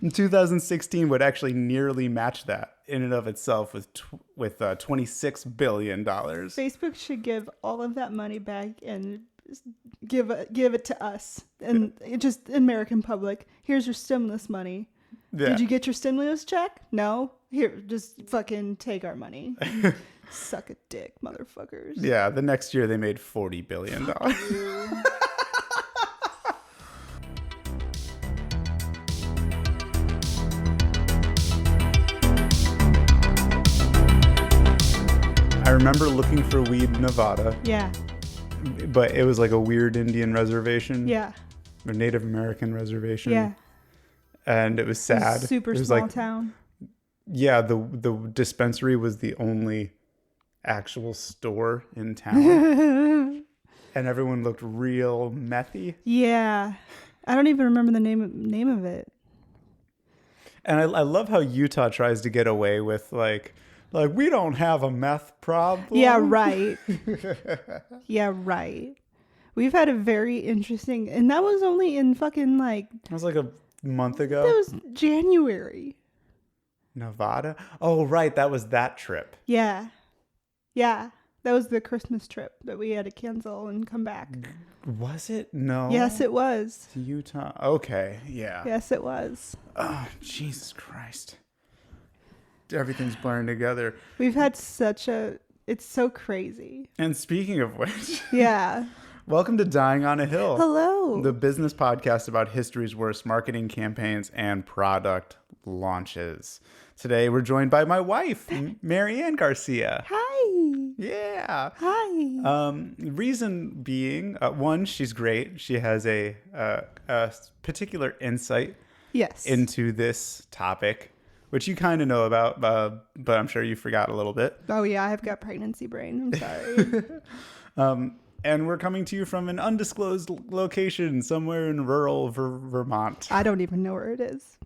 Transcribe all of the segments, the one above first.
In 2016 would actually nearly match that in and of itself with $26 billion. Facebook should give all of that money back and give it to us and just American public. Here's your stimulus money. Yeah. Did you get your stimulus check? No? Here, just fucking take our money. Suck a dick, motherfuckers. Yeah, the next year they made $40 billion. I remember looking for weed in Nevada, Yeah. but it was like a weird Indian reservation. Yeah. A Native American reservation. Yeah. And it was sad. Super it was small like, town. Yeah, the dispensary was the only actual store in town. And everyone looked real methy. Yeah. I don't even remember the name of it. And I love how Utah tries to get away with like we don't have a meth problem. Yeah, right. Yeah, right. We've had a very interesting, and that was only in fucking like. It was like a month ago. That was January. Nevada? Oh, right. That was that trip. Yeah. Yeah. That was the Christmas trip that we had to cancel and come back. Was it? No. Yes, it was. To Utah. Okay. Yeah. Yes, it was. Oh, Jesus Christ. Everything's blurring together. We've had it's so crazy. And speaking of which, Yeah. welcome to Dying on a Hill. Hello. The business podcast about history's worst marketing campaigns and product launches. Today we're joined by my wife, Marianne Garcia. Hi. Yeah. Hi. Reason being, one, she's great. She has a particular insight Yes. into this topic, which you kind of know about, but I'm sure you forgot a little bit. Oh, yeah. I've got pregnancy brain. I'm sorry. And we're coming to you from an undisclosed location somewhere in rural Vermont. I don't even know where it is.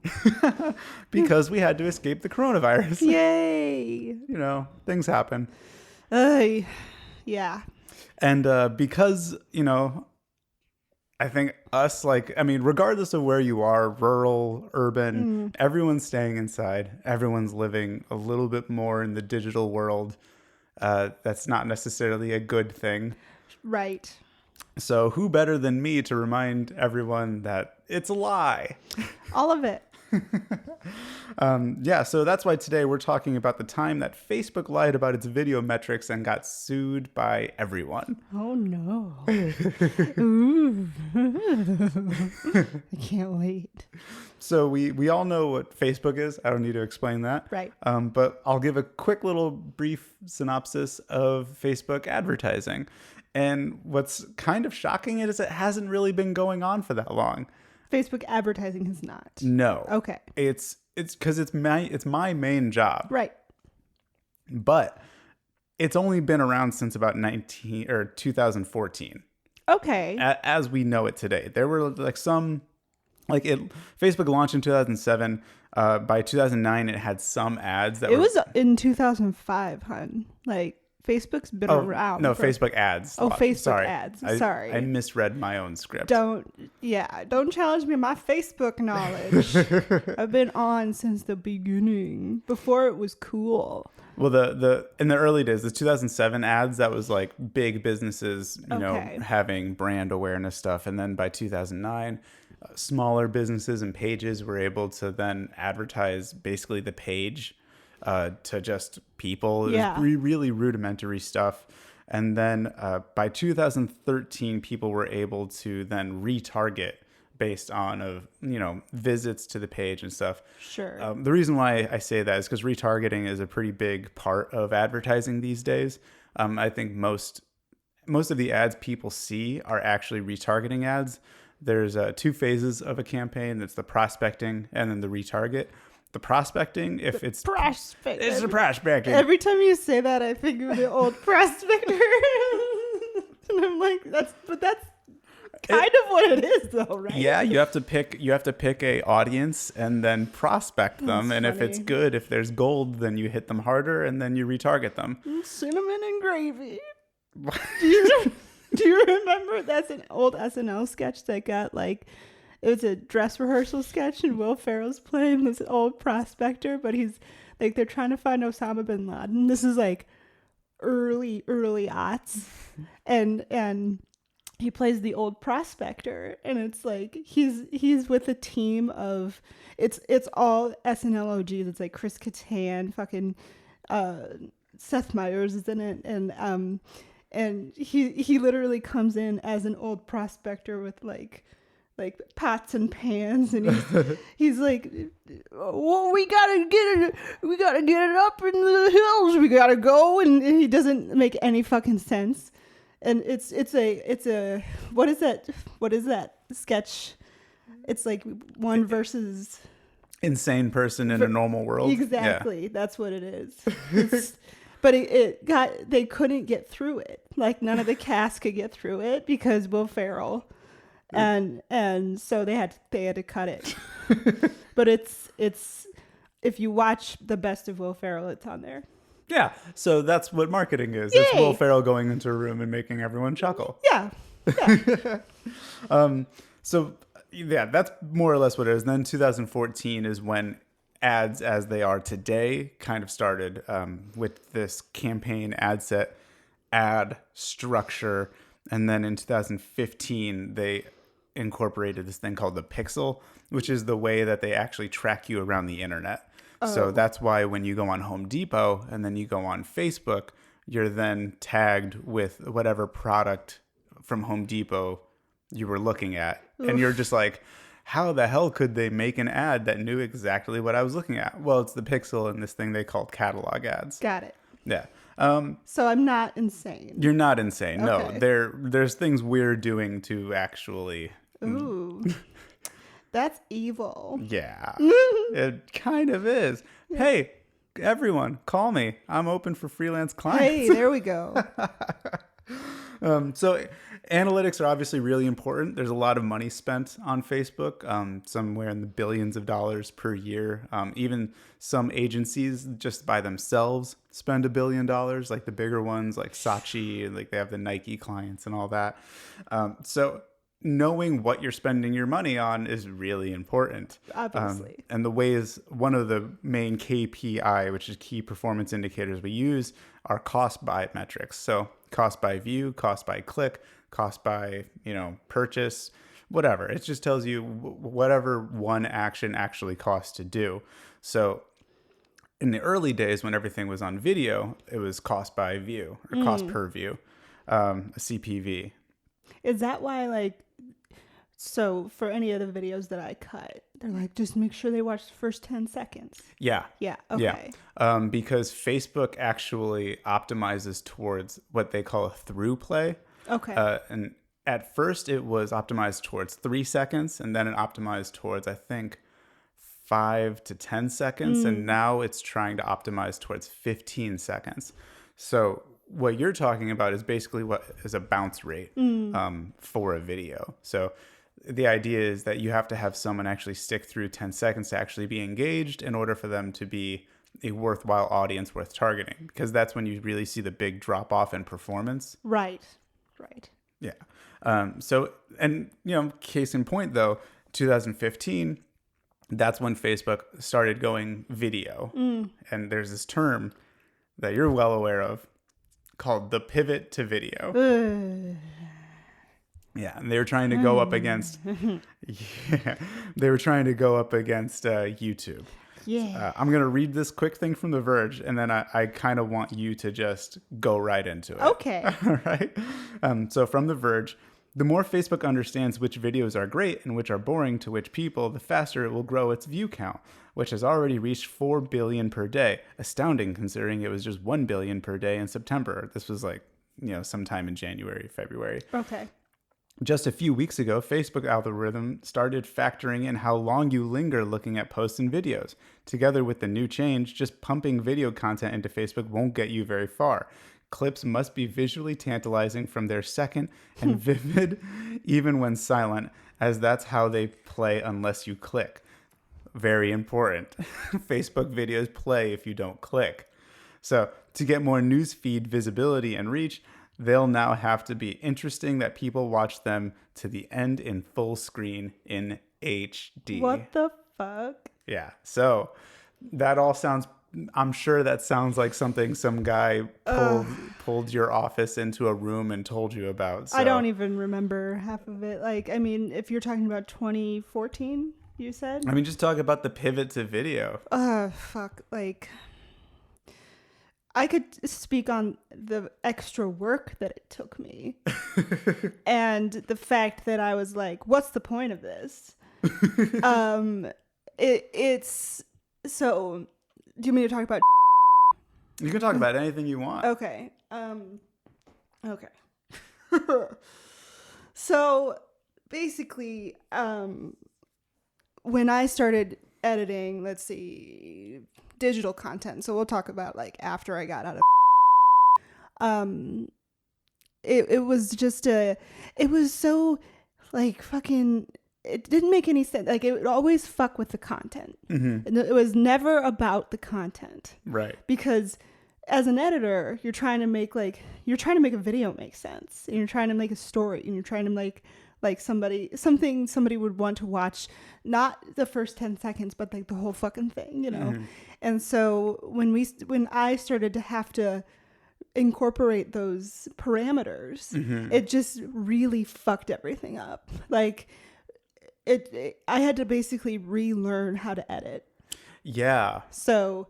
Because we had to escape the coronavirus. Yay. You know, things happen. Yeah. And because, you know, I think us, regardless of where you are, rural, urban, everyone's staying inside. Everyone's living a little bit more in the digital world. That's not necessarily a good thing. Right. So who better than me to remind everyone that it's a lie? All of it. So that's why today we're talking about the time that Facebook lied about its video metrics and got sued by everyone. Oh, no. Ooh. I can't wait. So we all know what Facebook is. I don't need to explain that. Right. But I'll give a quick little brief synopsis of Facebook advertising. And what's kind of shocking is it hasn't really been going on for that long. Facebook advertising has not. No. Okay. It's because it's my main job. Right. But it's only been around since about 2014. Okay. As we know it today. There were Facebook launched in 2007. By 2009, it had some ads that it was in 2005, hun. Like, Facebook's been around. No, Facebook ads. Oh, Facebook Sorry. ads. I Sorry. misread my own script. Don't challenge me on my Facebook knowledge. I've been on since the beginning, before it was cool. Well, in the early days, the 2007 ads, that was like big businesses, having brand awareness stuff. And then by 2009, smaller businesses and pages were able to then advertise basically the page to just people. It was really rudimentary stuff. And then by 2013, people were able to then retarget based on visits to the page and stuff. Sure. The reason why I say that is because retargeting is a pretty big part of advertising these days. I think most of the ads people see are actually retargeting ads. There's two phases of a campaign. That's the prospecting and then the retarget. The prospecting, it's the prospecting. Every time you say that, I think of the old prospector. And I'm like, that's kind of what it is, though, right? Yeah, you have to pick a audience and then prospect them. That's and funny. If it's good, if there's gold, then you hit them harder and then you retarget them. Cinnamon and gravy. Do you remember? That's an old SNL sketch that got it was a dress rehearsal sketch, and Will Ferrell's playing this old prospector, but he's like, they're trying to find Osama bin Laden. This is like early aughts, and he plays the old prospector, and it's like he's with a team of it's all SNL OGs. It's like Chris Kattan, fucking Seth Meyers is in it, and he literally comes in as an old prospector with like pots and pans, and he's like, well, we gotta get it up in the hills, we gotta go, and he doesn't make any fucking sense. And it's a what is that sketch? It's like one versus insane person in a normal world. Exactly. Yeah. That's what it is. But they couldn't get through it. Like, none of the cast could get through it because Will Ferrell, and so they had to cut it. But it's if you watch the best of Will Ferrell, it's on there. Yeah, so that's what marketing is. Yay. It's Will Ferrell going into a room and making everyone chuckle. Yeah. So yeah, that's more or less what it is. And then 2014 is when ads as they are today kind of started, with this campaign ad set, ad structure. And then in 2015, they incorporated this thing called the pixel, which is the way that they actually track you around the internet. Oh. So that's why when you go on Home Depot and then you go on Facebook, you're then tagged with whatever product from Home Depot you were looking at. Oof. And you're just like, how the hell could they make an ad that knew exactly what I was looking at? Well, it's the pixel and this thing they call catalog ads. Got it. Yeah. So I'm not insane. You're not insane. Okay. No, there's things we're doing to actually. Ooh. That's evil. Yeah. It kind of is. Yeah. Hey, everyone, call me. I'm open for freelance clients. Hey, there we go. So analytics are obviously really important. There's a lot of money spent on Facebook, somewhere in the billions of dollars per year. Even some agencies just by themselves spend $1 billion, like the bigger ones like Saatchi, like they have the Nike clients and all that. So knowing what you're spending your money on is really important. Obviously. And the ways, one of the main KPI, which is key performance indicators we use, are cost by metrics. So cost by view, cost by click, cost by, purchase, whatever. It just tells you whatever one action actually costs to do. So in the early days when everything was on video, it was cost by view or cost per view, a CPV. Is that why, so for any of the videos that I cut, they're like, just make sure they watch the first 10 seconds. Yeah. Yeah. Okay. Yeah. Because Facebook actually optimizes towards what they call a through play. Okay. And at first it was optimized towards 3 seconds, and then it optimized towards, I think, 5 to 10 seconds. And now it's trying to optimize towards 15 seconds. So what you're talking about is basically what is a bounce rate for a video. So the idea is that you have to have someone actually stick through 10 seconds to actually be engaged in order for them to be a worthwhile audience worth targeting, because that's when you really see the big drop off in performance. Right. Yeah. So, and, case in point, though, 2015, that's when Facebook started going video. And there's this term that you're well aware of called the pivot to video. Yeah, and they were trying to go up against YouTube. Yeah. I'm going to read this quick thing from The Verge, and then I kind of want you to just go right into it. Okay. All right. So from The Verge, the more Facebook understands which videos are great and which are boring to which people, the faster it will grow its view count, which has already reached 4 billion per day. Astounding considering it was just 1 billion per day in September. This was sometime in January, February. Okay. Just a few weeks ago, Facebook algorithm started factoring in how long you linger looking at posts and videos. Together with the new change, just pumping video content into Facebook won't get you very far. Clips must be visually tantalizing from their second and vivid, even when silent, as that's how they play unless you click. Very important. Facebook videos play if you don't click. So to get more newsfeed visibility and reach, they'll now have to be interesting that people watch them to the end in full screen in HD. What the fuck? Yeah. So that all sounds, I'm sure that sounds like something some guy pulled your office into a room and told you about. So. I don't even remember half of it. Like, I mean, if you're talking about 2014, you said? I mean, just talk about the pivot to video. Fuck. Like, I could speak on the extra work that it took me. And the fact that I was like, what's the point of this? It's so, do you mean to talk about? You can talk about anything you want. Okay. Okay. So basically, when I started editing, let's see, digital content. So we'll talk about like after I got out of it was just it was so like fucking, it didn't make any sense. Like, it would always fuck with the content. Mm-hmm. It was never about the content. Right. Because as an editor, you're trying to make a video make sense. And you're trying to make a story. And you're trying to make like something somebody would want to watch, not the first 10 seconds, but like the whole fucking thing, you know? Mm-hmm. And so when I started to have to incorporate those parameters, mm-hmm. it just really fucked everything up. Like, I had to basically relearn how to edit. Yeah. So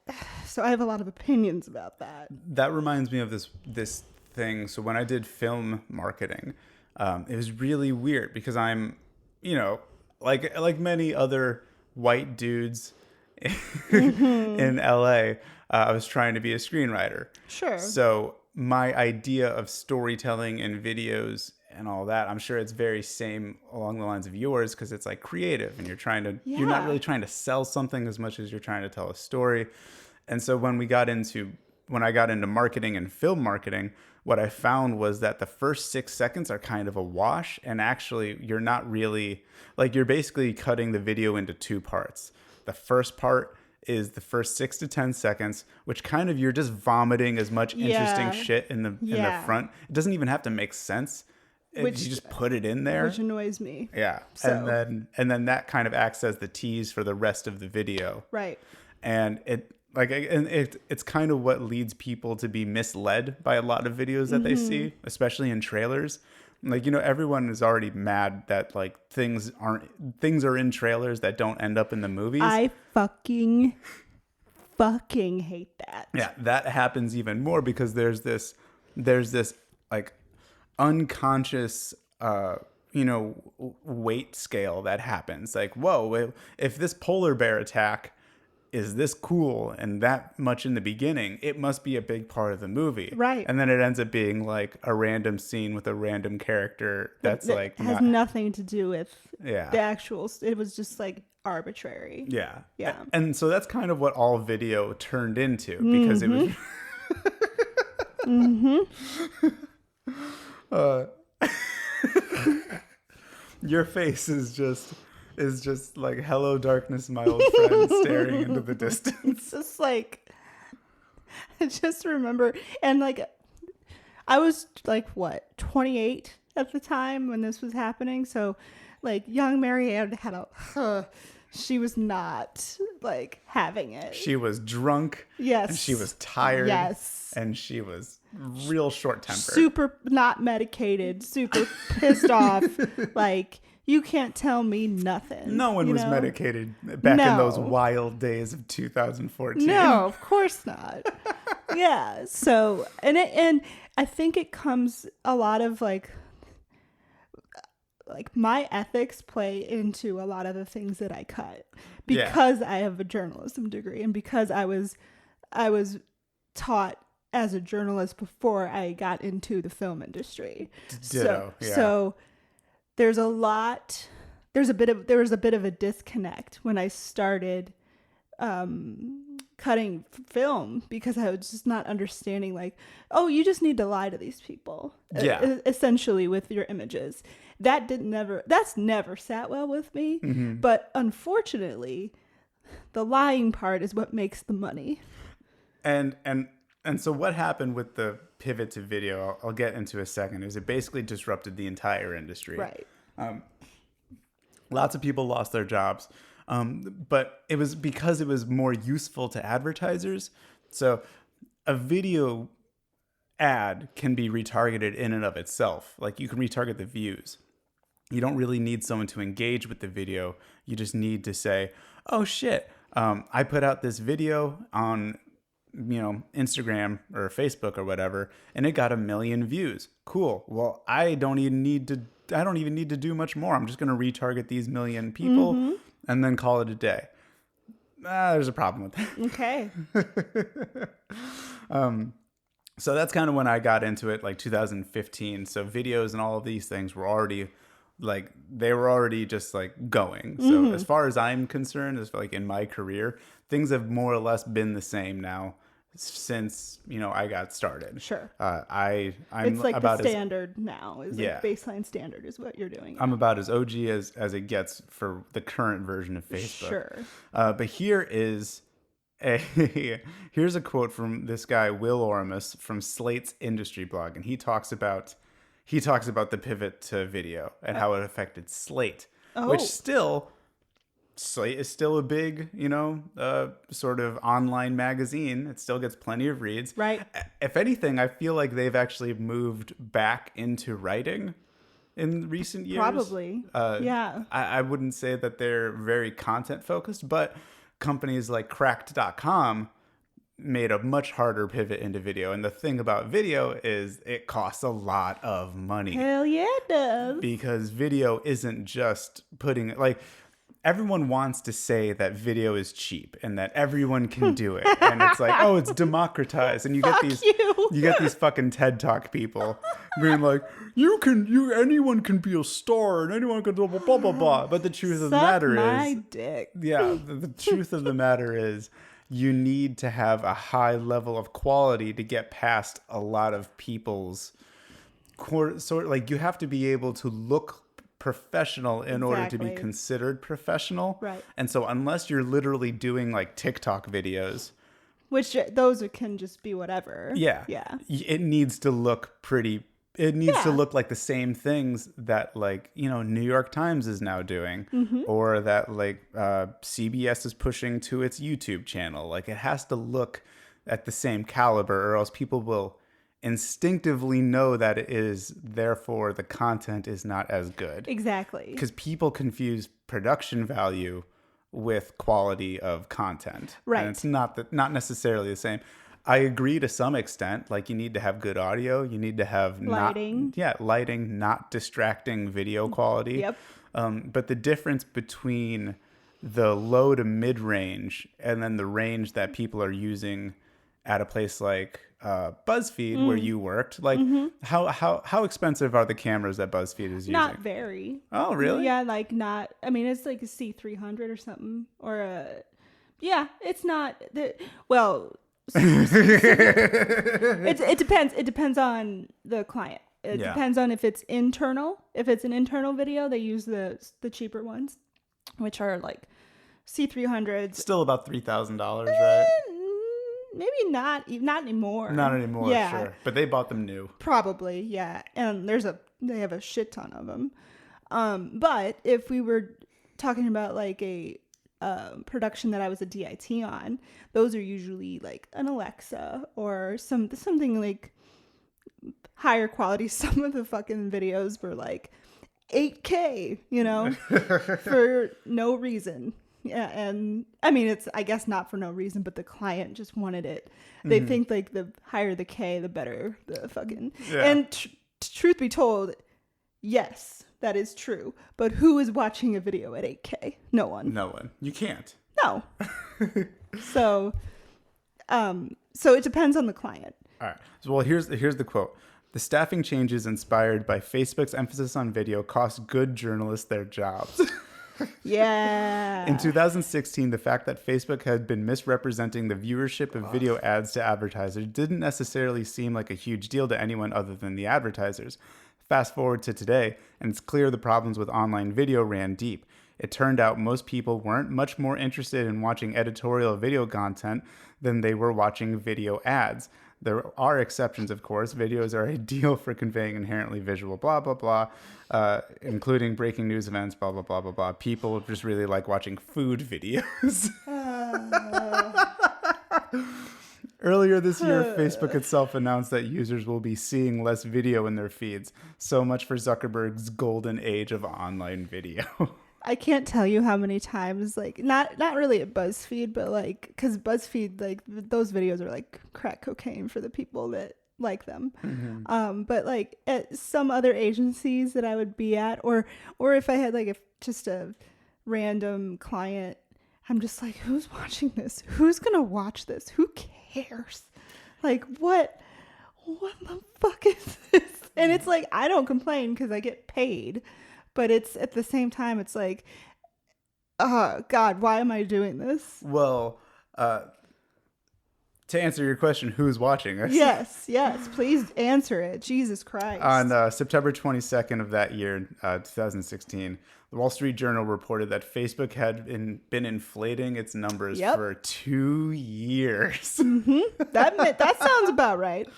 I have a lot of opinions about that. That reminds me of this thing. So when I did film marketing, it was really weird because I'm, you know, like many other white dudes mm-hmm. in LA, I was trying to be a screenwriter. Sure. So my idea of storytelling and videos and all that, I'm sure it's very same along the lines of yours, because it's like creative and you're not really trying to sell something as much as you're trying to tell a story. And so when I got into marketing and film marketing, what I found was that the first 6 seconds are kind of a wash, and actually you're not really, like, you're basically cutting the video into two parts. The first part is the first 6 to 10 seconds, which kind of you're just vomiting as much interesting shit in the front. It doesn't even have to make sense. You just put it in there, which annoys me. Yeah. So. And then that kind of acts as the tease for the rest of the video. Right. And it's kind of what leads people to be misled by a lot of videos that mm-hmm. they see, especially in trailers. Like, you know, everyone is already mad that like things are in trailers that don't end up in the movies. I fucking hate that. Yeah, that happens even more because there's this like unconscious weight scale that happens. Like, whoa, if this polar bear attack is this cool and that much in the beginning, it must be a big part of the movie. Right. And then it ends up being like a random scene with a random character that has nothing to do with the actual, it was just like arbitrary. Yeah. Yeah. And so that's kind of what all video turned into, because mm-hmm. it was mm-hmm. Your face is just like, hello darkness, my old friend, staring into the distance. It's just like, I just remember, and like, I was like, what, 28 at the time when this was happening. So like, young Marianne she was not like having it. She was drunk. Yes. And she was tired. Yes. And she was real short-tempered. Super not medicated, super pissed off. Like, you can't tell me nothing. No one was medicated back in those wild days of 2014. No, of course not. Yeah. So, and I think it comes a lot of like my ethics play into a lot of the things that I cut, because I have a journalism degree and because I was taught as a journalist before I got into the film industry. Ditto, so there was a bit of a disconnect when I started cutting film, because I was just not understanding, like, oh, you just need to lie to these people, essentially, with your images. That's never sat well with me. Mm-hmm. But unfortunately, the lying part is what makes the money. And so what happened with the pivot to video, I'll get into a second, is it basically disrupted the entire industry. Right. Lots of people lost their jobs. But it was because it was more useful to advertisers. So a video ad can be retargeted in and of itself. Like you can retarget the views. You don't really need someone to engage with the video. You just need to say, oh shit, I put out this video on, Instagram or Facebook or whatever, and it got 1 million views. Cool. Well, I don't even need to do much more. I'm just going to retarget these 1 million people and then call it a day. There's a problem with that. Okay. So that's kind of when I got into it, like 2015. So videos and all of these things were already just like going. So as far as I'm concerned, as like in my career, things have more or less been the same now since, I got started. Sure. I'm it's like about the standard now is like baseline standard is what you're doing. I'm about as OG as it gets for the current version of Facebook. Sure. But here's a quote from this guy, Will Oramus from Slate's industry blog. And he talks about the pivot to video and how it affected Slate, which Slate is still a big, sort of online magazine. It still gets plenty of reads. Right. If anything, I feel like they've actually moved back into writing in recent years. Probably. Yeah. I wouldn't say that they're very content focused, but companies like Cracked.com made a much harder pivot into video. And the thing about video is it costs a lot of money. Hell yeah, it does. Because video isn't just putting everyone wants to say that video is cheap and that everyone can do it. And it's like, oh, it's democratized. And you get these fucking TED Talk people being like, anyone can be a star and anyone can blah, blah, blah, blah, blah. But the truth of the matter is, dick. Yeah, the truth of the matter is you need to have a high level of quality to get past a lot of people's you have to be able to look professional in order to be considered professional. Right. And so unless you're literally doing like TikTok videos, which those can just be whatever. Yeah. It needs to look pretty. It needs to look like the same things that New York Times is now doing, or that CBS is pushing to its YouTube channel. Like it has to look at the same caliber, or else people will instinctively know that it is, therefore the content is not as good. Exactly. Because people confuse production value with quality of content. Right. And it's not necessarily the same. I agree to some extent. Like you need to have good audio. You need to have lighting. Lighting, not distracting video quality. Yep. But the difference between the low to mid range and then the range that people are using at a place like BuzzFeed, where you worked, how expensive are the cameras that BuzzFeed is using? Not very. Oh, really? Yeah, it's like a C300 or something, or it's not it depends. It depends on the client. It depends on if it's internal. If it's an internal video, they use the cheaper ones, which are like C300s. Still about $3,000, right? Maybe not anymore. Not anymore, yeah. Sure. But they bought them new. Probably, yeah. And they have a shit ton of them. But if we were talking about like a production that I was a DIT on, those are usually like an Alexa or something like higher quality. Some of the fucking videos were like 8K, for no reason. Yeah, and I mean, it's, I guess, not for no reason, but the client just wanted it. They think like the higher the K, the better the fucking. Yeah. And truth be told, yes, that is true. But who is watching a video at 8K? No one. No one. You can't. No. So it depends on the client. All right. So, well, here's the quote. The staffing changes inspired by Facebook's emphasis on video cost good journalists their jobs. Yeah. In 2016, the fact that Facebook had been misrepresenting the viewership of video ads to advertisers didn't necessarily seem like a huge deal to anyone other than the advertisers. Fast forward to today, and it's clear the problems with online video ran deep. It turned out most people weren't much more interested in watching editorial video content than they were watching video ads. There are exceptions, of course. Videos are ideal for conveying inherently visual, blah, blah, blah, including breaking news events, blah, blah, blah, blah, blah. People just really like watching food videos. Earlier this year, Facebook itself announced that users will be seeing less video in their feeds. So much for Zuckerberg's golden age of online video. I can't tell you how many times, like, not really at BuzzFeed, but like, because BuzzFeed, like, those videos are like crack cocaine for the people that like them. Mm-hmm. But like at some other agencies that I would be at, or if I had like just a random client, I'm just like, who's watching this? Who's gonna watch this? Who cares? Like, what the fuck is this? And it's like, I don't complain because I get paid. But it's at the same time, it's like, oh, God, why am I doing this? Well, to answer your question, who's watching us? Yes, please answer it. Jesus Christ. On September 22nd of that year, 2016, the Wall Street Journal reported that Facebook had been inflating its numbers for 2 years. Mm-hmm. That sounds about right.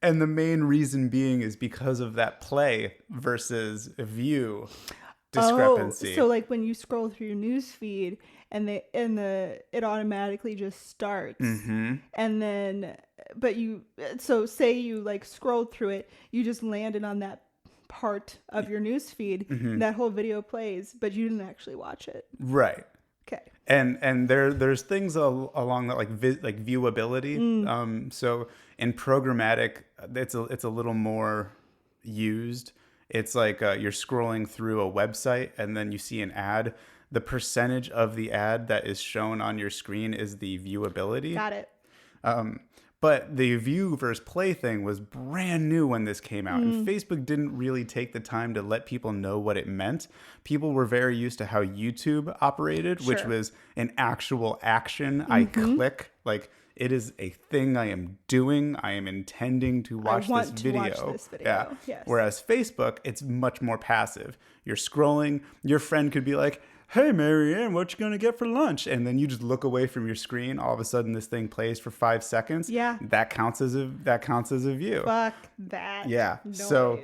And the main reason being is because of that play versus view discrepancy. Oh, so like when you scroll through your news feed and it automatically just starts. Mm-hmm. And then, so say you like scrolled through it, you just landed on that part of your news feed, mm-hmm. that whole video plays, but you didn't actually watch it. Right. Okay. And there's things along that like viewability. So in programmatic, it's a little more used. It's like you're scrolling through a website and then you see an ad. The percentage of the ad that is shown on your screen is the viewability. Got it. But the view versus play thing was brand new when this came out. And Facebook didn't really take the time to let people know what it meant. People were very used to how YouTube operated, which was an actual action. Mm-hmm. I click, like, it is a thing I am doing. I am intending to watch this video. Yeah. Yes. Whereas Facebook, it's much more passive. You're scrolling. Your friend could be like, hey, Marianne, what you going to get for lunch? And then you just look away from your screen. All of a sudden, this thing plays for 5 seconds. Yeah. That counts as a view. Fuck that. Yeah. Noise. So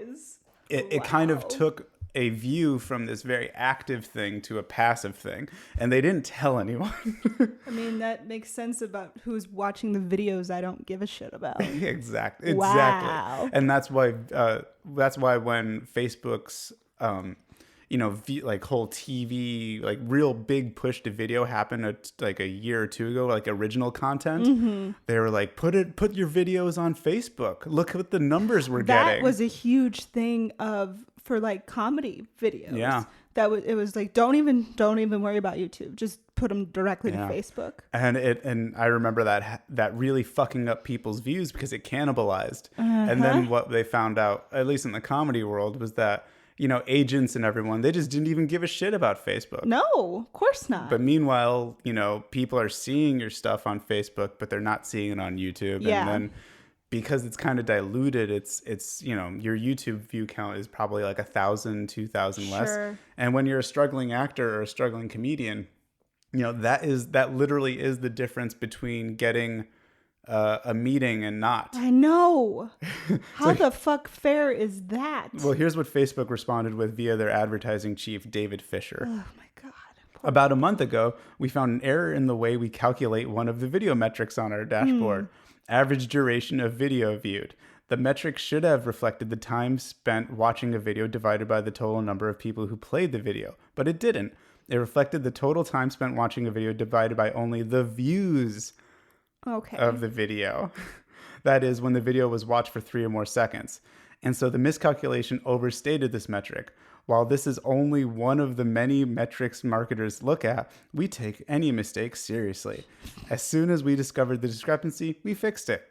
it kind of took a view from this very active thing to a passive thing. And they didn't tell anyone. I mean, that makes sense about who's watching the videos I don't give a shit about. Exactly. Wow. And that's why when Facebook's like whole TV, like real big push to video happened like a year or two ago, like original content. Mm-hmm. They were like, put your videos on Facebook. Look what the numbers we're getting. That was a huge thing for like comedy videos. Yeah. It was like, don't even worry about YouTube. Just put them directly to Facebook. And I remember that really fucking up people's views because it cannibalized. Uh-huh. And then what they found out, at least in the comedy world, was that agents and everyone, they just didn't even give a shit about Facebook. No, of course not. But meanwhile, people are seeing your stuff on Facebook, but they're not seeing it on YouTube. Yeah. And then because it's kind of diluted, it's your YouTube view count is probably like 1,000, 2,000 less. Sure. And when you're a struggling actor or a struggling comedian, that literally is the difference between getting a meeting and not. I know. How the fuck fair is that? Well, here's what Facebook responded with via their advertising chief, David Fisher. Oh my God. About a month ago, we found an error in the way we calculate one of the video metrics on our dashboard. Average duration of video viewed. The metric should have reflected the time spent watching a video divided by the total number of people who played the video, but it didn't. It reflected the total time spent watching a video divided by only the views of the video. That is, when the video was watched for 3 or more seconds. And so the miscalculation overstated this metric. While this is only one of the many metrics marketers look at, we take any mistake seriously. As soon as we discovered the discrepancy, we fixed it.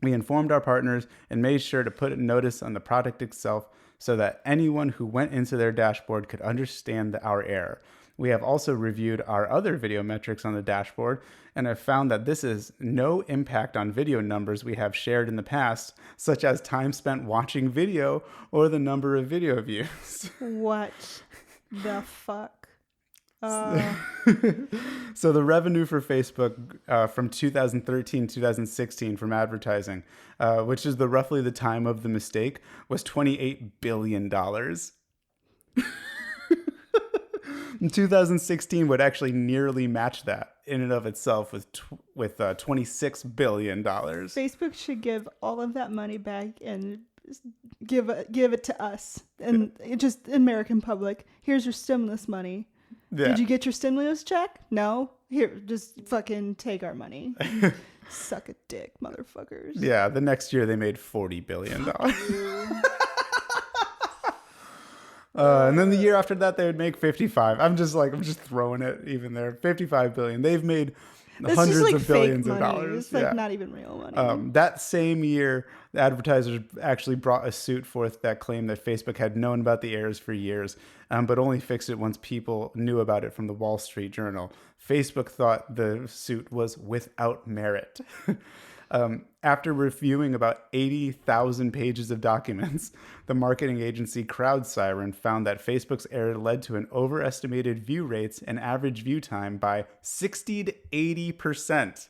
We informed our partners and made sure to put a notice on the product itself so that anyone who went into their dashboard could understand our error. We have also reviewed our other video metrics on the dashboard and have found that this has no impact on video numbers we have shared in the past, such as time spent watching video or the number of video views. What the fuck? So So the revenue for Facebook from 2013 2016 from advertising, which is roughly the time of the mistake, was $28 billion. In 2016 would actually nearly match that in and of itself with $26 billion. Facebook should give all of that money back and give it to us and just American public. Here's your stimulus money. Yeah. Did you get your stimulus check? No? Here, just fucking take our money. Suck a dick, motherfuckers. Yeah, the next year they made $40 billion. And then the year after that, they would make 55. I'm just throwing it even there. 55 billion. They've made hundreds of billions of dollars. It's like not even real money. That same year, the advertisers actually brought a suit forth that claimed that Facebook had known about the errors for years, but only fixed it once people knew about it from the Wall Street Journal. Facebook thought the suit was without merit. After reviewing about 80,000 pages of documents, the marketing agency CrowdSiren found that Facebook's error led to an overestimated view rates and average view time by 60 to 80%.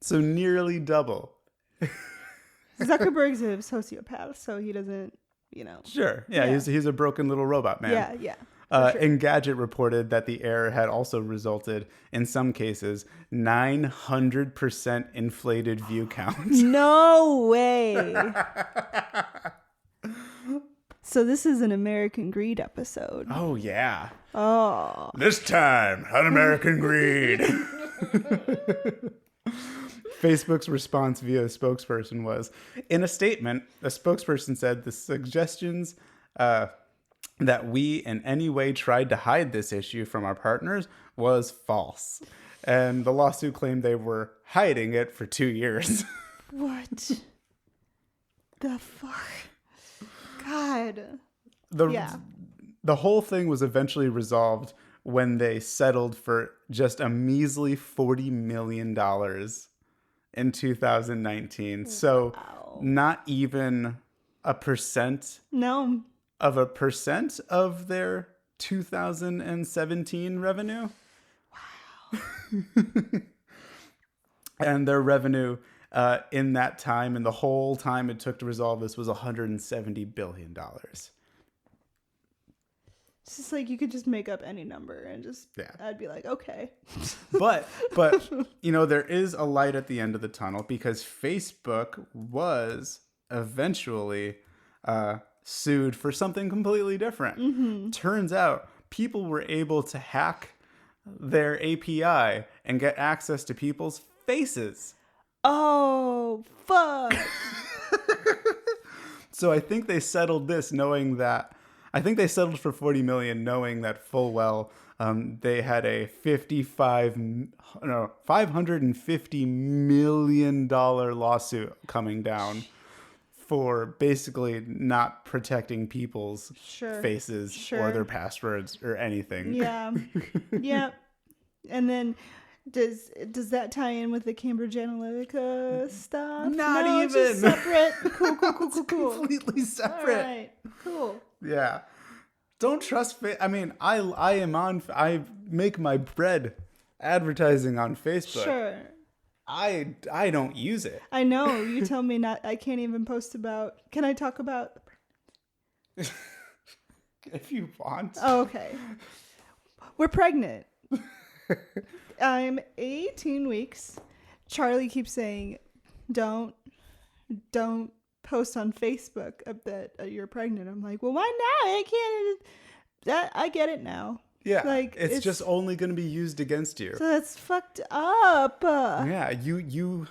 So nearly double. Zuckerberg's a sociopath, so he doesn't, Sure. Yeah. He's a broken little robot man. Yeah. Sure. Engadget reported that the error had also resulted, in some cases, 900% inflated view counts. No way. So this is an American Greed episode. Oh, yeah. Oh. This time on American Greed. Facebook's response via a spokesperson was, in a statement, a spokesperson said the suggestions that we in any way tried to hide this issue from our partners was false. And the lawsuit claimed they were hiding it for 2 years. What the fuck? God. The whole thing was eventually resolved when they settled for just a measly $40 million in 2019. So not even a percent. No. Of a percent of their 2017 revenue. Wow. And their revenue in that time, and the whole time it took to resolve this, was $170 billion. It's just like you could just make up any number and just, I'd be like, okay. But there is a light at the end of the tunnel, because Facebook was eventually sued for something completely different. Mm-hmm. Turns out people were able to hack their API and get access to people's faces. Oh, fuck. So I think they settled this I think they settled for $40 million knowing that full well they had a $550 million lawsuit coming down for basically not protecting people's faces or their passwords or anything. Yeah. Yeah. And then does that tie in with the Cambridge Analytica stuff? Not even. Just separate. Cool. Completely separate. All right. Cool. Yeah. Don't trust I make my bread advertising on Facebook. Sure. I don't use it. I know. You tell me not. I can't even post about. Can I talk about? If you want. Oh, okay. We're pregnant. I'm 18 weeks. Charlie keeps saying, "Don't post on Facebook that you're pregnant." I'm like, "Well, why not? I can't." I get it now. Yeah, like it's just only going to be used against you. So that's fucked up. Yeah, you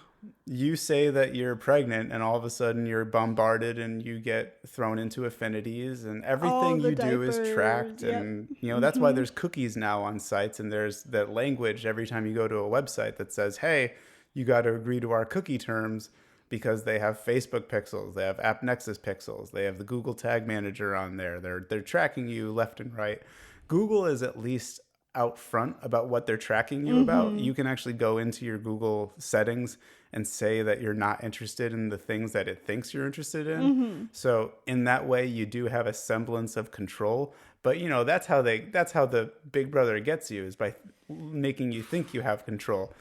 say that you're pregnant, and all of a sudden you're bombarded, and you get thrown into affinities, and everything you do is tracked. Yep. And that's why there's cookies now on sites, and there's that language every time you go to a website that says, "Hey, you got to agree to our cookie terms," because they have Facebook pixels, they have AppNexus pixels, they have the Google Tag Manager on there. They're tracking you left and right. Google is at least out front about what they're tracking you about. You can actually go into your Google settings and say that you're not interested in the things that it thinks you're interested in. So in that way, you do have a semblance of control. But that's how the Big Brother gets you, is by making you think you have control.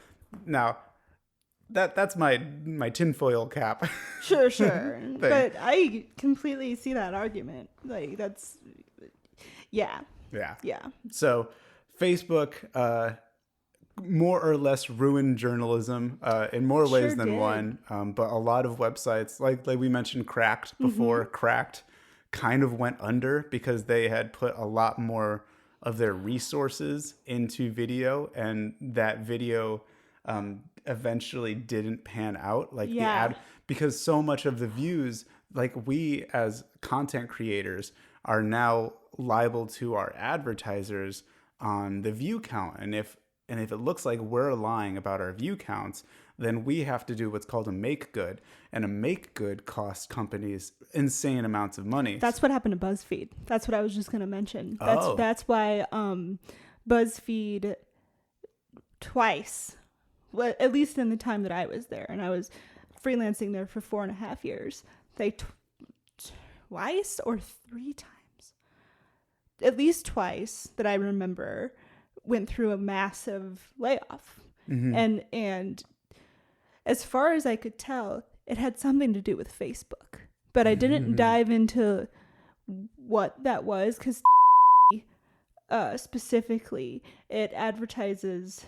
Now, that's my tinfoil cap. Sure. But I completely see that argument. Like, that's, yeah. So Facebook more or less ruined journalism in more ways than one. But a lot of websites, like we mentioned, Cracked before. Cracked kind of went under because they had put a lot more of their resources into video, and that video eventually didn't pan out. Like the ad, because so much of the views, like we as content creators are now liable to our advertisers on the view count. And if it looks like we're lying about our view counts, then we have to do what's called a make good. And a make good costs companies insane amounts of money. That's what happened to BuzzFeed. That's what I was just going to mention. That's why BuzzFeed twice, well, at least in the time that I was there, and I was freelancing there for 4.5 years, they twice or 3 times, at least twice that I remember, went through a massive layoff. And as far as I could tell, it had something to do with Facebook, but I didn't dive into what that was, because specifically it advertises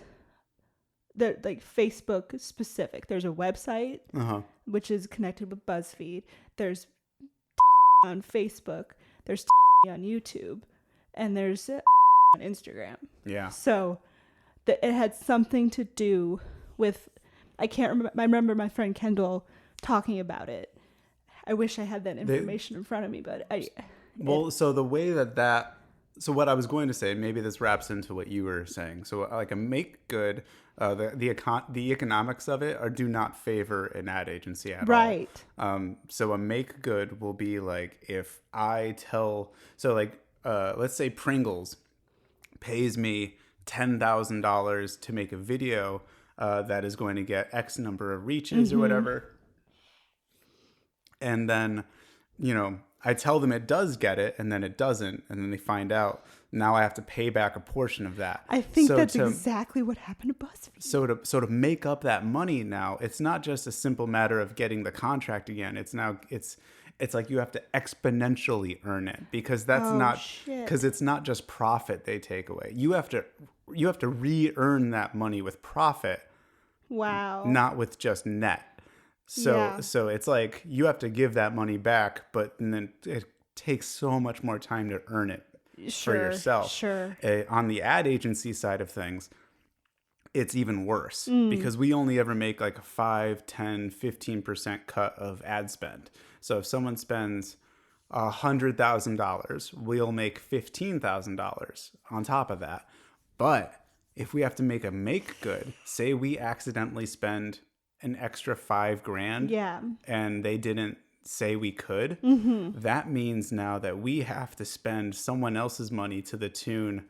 that, like, Facebook specific. There's a website which is connected with BuzzFeed. There's on Facebook. There's on YouTube, and there's on Instagram. Yeah. So it had something to do with, I can't remember. I remember my friend Kendall talking about it. I wish I had that information in front of me, but so the way so what I was going to say, maybe this wraps into what you were saying. So like a make good, the economics of it do not favor an ad agency at all. Right. So a make good will be like, if I tell, so like, let's say Pringles pays me $10,000 to make a video that is going to get X number of reaches or whatever. And then, I tell them it does get it, and then it doesn't, and then they find out. Now I have to pay back a portion of that. I think that's exactly what happened to BuzzFeed. So to make up that money now, it's not just a simple matter of getting the contract again. It's like you have to exponentially earn it, because because it's not just profit they take away. You have to re-earn that money with profit. Wow. Not with just net. So it's like you have to give that money back, but then it takes so much more time to earn it for yourself. Sure. On the ad agency side of things, it's even worse because we only ever make like a 5, 10, 15% cut of ad spend. So if someone spends $100,000, we'll make $15,000 on top of that. But if we have to make a make good, say we accidentally spend an extra $5,000 and they didn't say we could, that means now that we have to spend someone else's money to the tune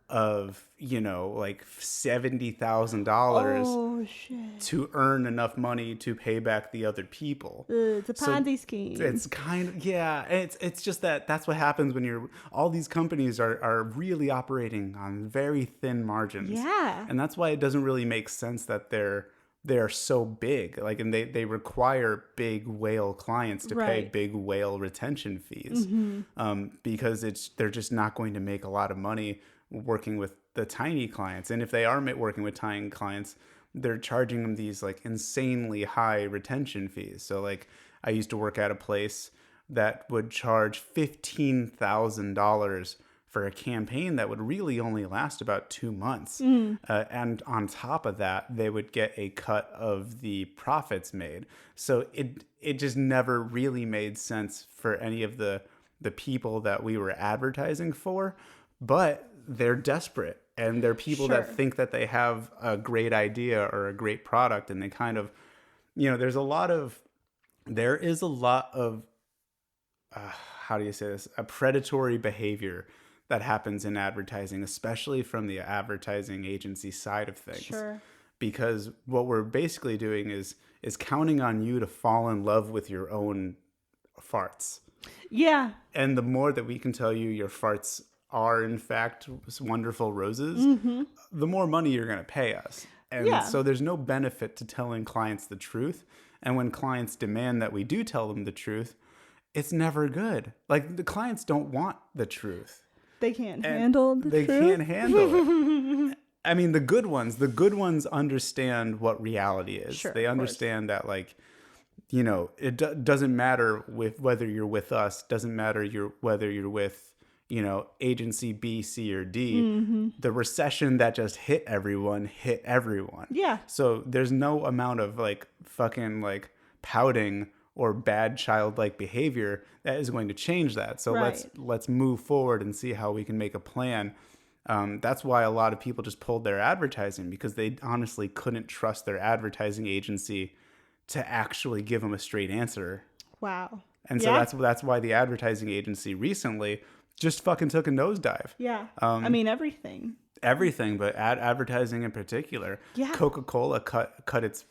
of, like $70,000 to earn enough money to pay back the other people. It's a Ponzi scheme. It's kind of, it's just that's what happens when all these companies are really operating on very thin margins. Yeah. And that's why it doesn't really make sense that they're so big, like, and they require big whale clients to pay big whale retention fees, because they're just not going to make a lot of money working with the tiny clients. And if they are working with tiny clients, they're charging them these like insanely high retention fees. So like I used to work at a place that would charge $15,000 for a campaign that would really only last about 2 months. And on top of that, they would get a cut of the profits made. So it just never really made sense for any of the people that we were advertising for. But they're desperate, and they're people that think that they have a great idea or a great product, and they kind of, there is a lot of how do you say this? A predatory behavior that happens in advertising, especially from the advertising agency side of things. Sure. Because what we're basically doing is counting on you to fall in love with your own farts. Yeah. And the more that we can tell you your farts are in fact wonderful roses, the more money you're going to pay us. And so there's no benefit to telling clients the truth. And when clients demand that we do tell them the truth, it's never good. Like, the clients don't want the truth. They can't handle the truth. They can't handle it. I mean, the good ones understand what reality is. Sure, they understand that, like, you know, it doesn't matter whether you're with us, doesn't matter whether you're with, you know, agency B, C, or D. The recession that just hit everyone. Yeah. So there's no amount of like fucking like pouting or bad childlike behavior that is going to change that. So let's move forward and see how we can make a plan. That's why a lot of people just pulled their advertising, because they honestly couldn't trust their advertising agency to actually give them a straight answer. Wow. And so that's why the advertising agency recently just fucking took a nosedive. Yeah. I mean, everything, but advertising in particular. Yeah. Coca-Cola cut its.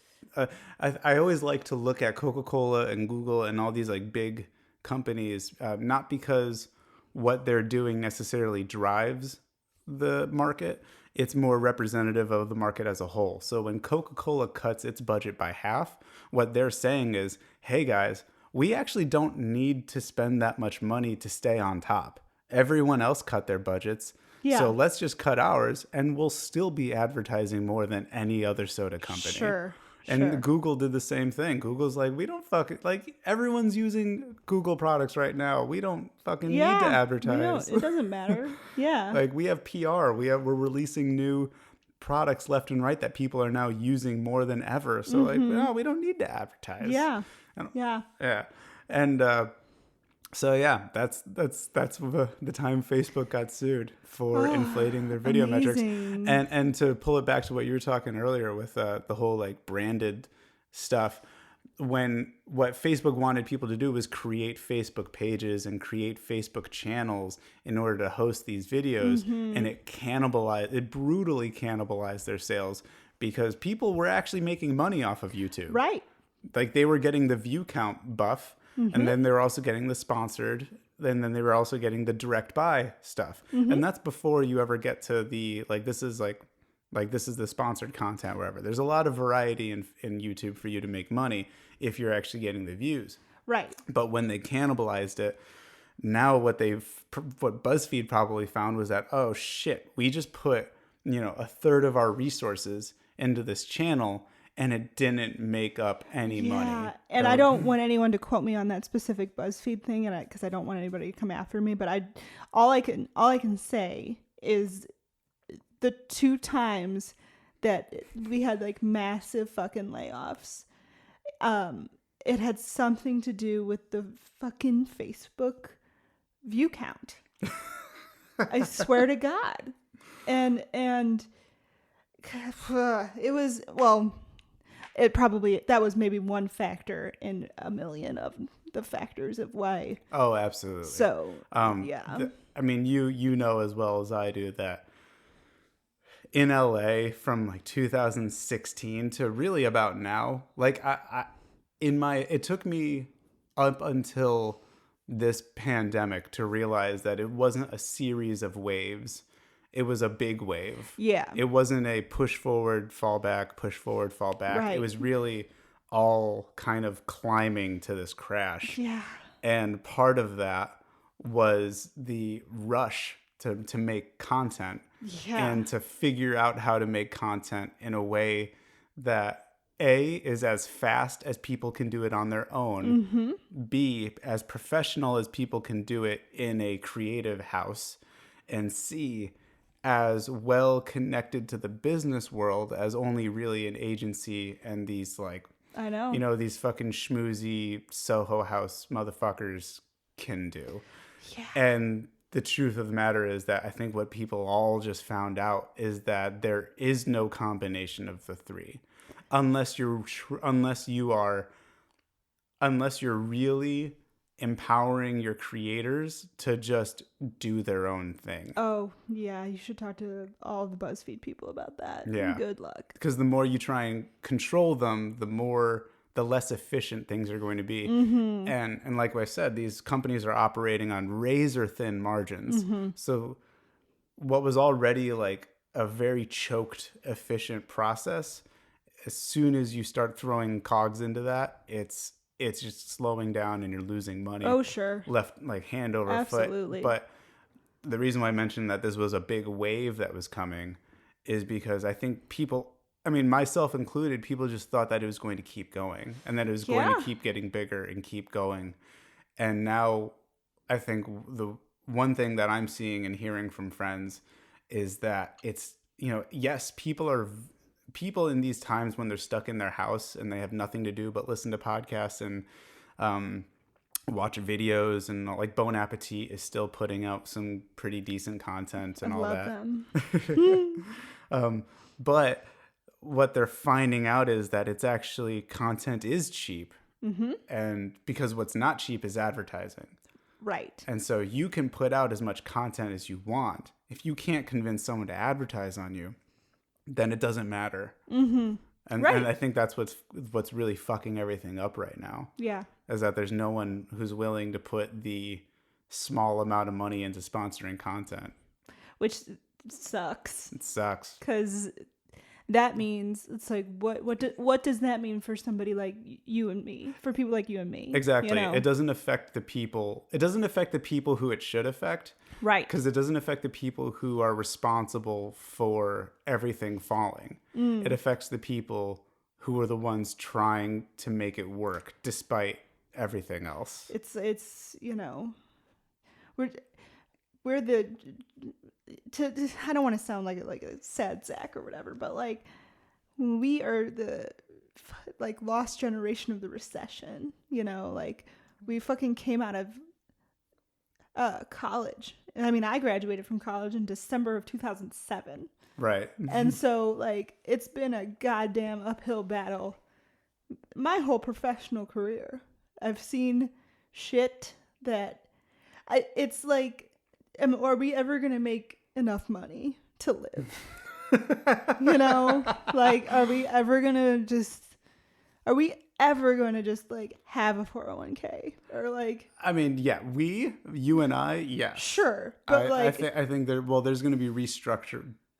I always like to look at Coca-Cola and Google and all these like big companies, not because what they're doing necessarily drives the market. It's more representative of the market as a whole. So when Coca-Cola cuts its budget by half, what they're saying is, hey guys, we actually don't need to spend that much money to stay on top. Everyone else cut their budgets. Yeah. So let's just cut ours and we'll still be advertising more than any other soda company. Sure. And Google did the same thing. Google's like, we don't fucking, like, everyone's using Google products right now. We don't fucking need to advertise. It doesn't matter. Yeah. Like, we have PR. We're releasing new products left and right that people are now using more than ever. So like, no, we don't need to advertise. Yeah. Yeah. And so yeah, that's the time Facebook got sued for inflating their video metrics. And to pull it back to what you were talking earlier with the whole like branded stuff, when what Facebook wanted people to do was create Facebook pages and create Facebook channels in order to host these videos, and it brutally cannibalized their sales, because people were actually making money off of YouTube. Right. Like, they were getting the view count buff, and then they were also getting the sponsored, and then they were also getting the direct buy stuff. And that's before you ever get to the, like, this is the sponsored content, wherever. There's a lot of variety in YouTube for you to make money if you're actually getting the views. Right. But when they cannibalized it, now what BuzzFeed probably found was that, oh shit, we just put, you know, a third of our resources into this channel, and it didn't make up any money. And I don't want anyone to quote me on that specific BuzzFeed thing, and because I don't want anybody to come after me. But all I can say is the 2 times that we had like massive fucking layoffs, it had something to do with the fucking Facebook view count. I swear to God, and it was, well, that was maybe one factor in a million of the factors of why. Oh, absolutely. So, yeah. I mean, you know as well as I do that in LA from like 2016 to really about now, like it took me up until this pandemic to realize that it wasn't a series of waves. It was a big wave. Yeah. It wasn't a push forward, fall back, push forward, fall back. Right. It was really all kind of climbing to this crash. Yeah. And part of that was the rush to make content. Yeah. And to figure out how to make content in a way that A, is as fast as people can do it on their own. B, as professional as people can do it in a creative house. And C, as well connected to the business world as only really an agency and these like, I know, you know, these fucking schmoozy Soho House motherfuckers can do. Yeah. And the truth of the matter is that I think what people all just found out is that there is no combination of the three, unless you're really empowering your creators to just do their own thing. Oh, yeah. You should talk to all the BuzzFeed people about that. Yeah. Good luck. Because the more you try and control them, the less efficient things are going to be. And like I said, these companies are operating on razor thin margins. So what was already like a very choked, efficient process, as soon as you start throwing cogs into that, it's just slowing down and you're losing money. Oh, sure. Left like hand over Absolutely. foot. But the reason why I mentioned that this was a big wave that was coming is because I think people, I mean, myself included, people just thought that it was going to keep going and that it was going to keep getting bigger and keep going. And now I think the one thing that I'm seeing and hearing from friends is that it's, you know, yes, people in these times when they're stuck in their house and they have nothing to do but listen to podcasts and watch videos, and like Bon Appetit is still putting out some pretty decent content and all that. But what they're finding out is that it's actually content is cheap. Mm-hmm. And because what's not cheap is advertising. Right. And so you can put out as much content as you want. If you can't convince someone to advertise on you, then it doesn't matter. Mm-hmm. And I think that's what's really fucking everything up right now. Yeah. Is that there's no one who's willing to put the small amount of money into sponsoring content. Which sucks. It sucks. Because that means it's like, what does that mean for somebody like you and me? For people like you and me? Exactly. You know? It doesn't affect the people. It doesn't affect the people who it should affect. Right. Because it doesn't affect the people who are responsible for everything falling. It affects the people who are the ones trying to make it work despite everything else. It's you know, we're the I don't want to sound like a sad sack or whatever, but like we are the like lost generation of the recession. You know, like we fucking came out of college. I mean, I graduated from college in December of 2007. Right. And so, like, it's been a goddamn uphill battle my whole professional career. I've seen shit that it's like, are we ever going to make enough money to live? You know, like, are we ever going to just like have a 401k or like, I mean, yeah, you and I, yeah, sure. But I think there's going to be